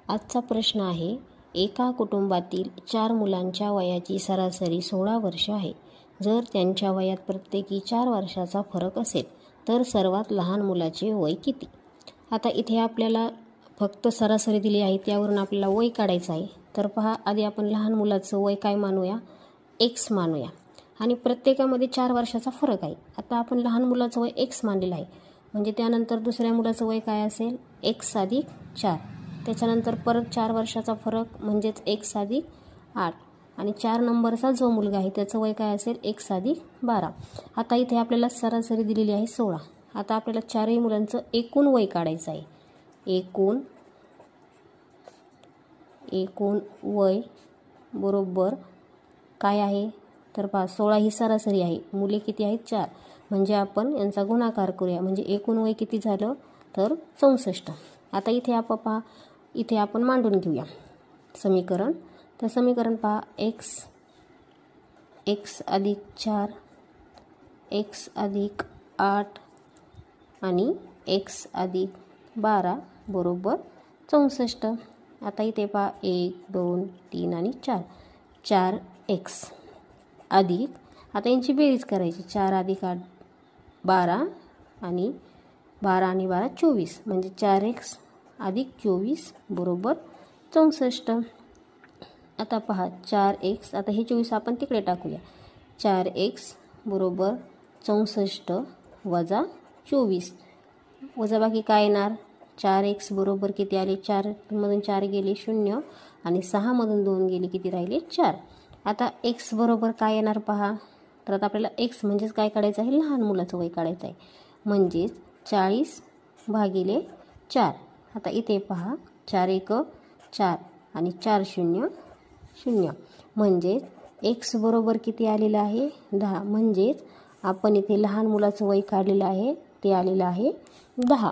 आजचा प्रश्न आहे, एका कुटुंबातील 4 मुलांच्या वयाची सरासरी 16 वर्ष आहे. जर त्यांच्या वयात प्रत्येकी 4 वर्षाचा फरक असेल तर सर्वात लहान मुलाचे वय किती? आता इथे आपल्याला फक्त सरासरी दिली आहे, त्यावरून आपल्याला वय काढायचं आहे. तर पहा, आधी आपण लहान मुलाचं वय काय मानूया? x मानूया. आणि प्रत्येकामध्ये 4 वर्षाचा फरक आहे. आता आपण लहान मुलाचं वय x मानलेलं आहे, म्हणजे त्यानंतर दुसऱ्या मुलाचं वय काय असेल? x अधिक 4. त्याच्यानंतर परत 4 वर्षाचा फरक म्हणजेच x अधिक 8. आणि 4 नंबरचा जो मुलगा आहे त्याचं वय काय असेल? x अधिक 12. आता इथे आपल्याला सरासरी दिलेली आहे 16. आता आपल्याला 4ही मुलांचं एकूण वय काढायचं आहे. एकूण वय बरोबर काय आहे? तर पहा, 16 ही सरासरी आहे, मुले किती आहेत? 4. म्हणजे आपण यांचा गुणाकार करूया, म्हणजे एकूण वय किती झालं? तर 64. आता इथे आपण मांडून घेऊया समीकरण. तर समीकरण पहा, x अधिक 4, x अधिक 8 आणि x अधिक 12 बरोबर 64. आता इथे पहा, 1, 2, 3 आणि 4. 4x अधिक, आता यांची बेरीज करायची. 4 अधिक 8 12 आणि 12 आणि 12 24, म्हणजे 4x अधिक 24 बरोबर 64. आता पहा, 4x, आता हे 24 आपण तिकडे टाकूया. 4x बरोबर 64 वजा 24. वजाबाकी काय येणार? 4x बरोबर किती आले? 4 मधून 4 गेले 0 आणि 6 मधून 2 गेले, किती राहिले? 4. आता x बरोबर काय येणार पहा. तर आता आपल्याला x म्हणजेच काय काढायचं आहे? लहान मुलाचं वय काढायचं आहे, म्हणजेच 40 भागिले 4. आता इथे पहा, 4 1 4 आणि 4 0 0, म्हणजेच x बरोबर किती आलेलं आहे? 10. म्हणजेच आपण इथे लहान मुलाचं वय काढलेलं आहे, ते आलेलं आहे 10.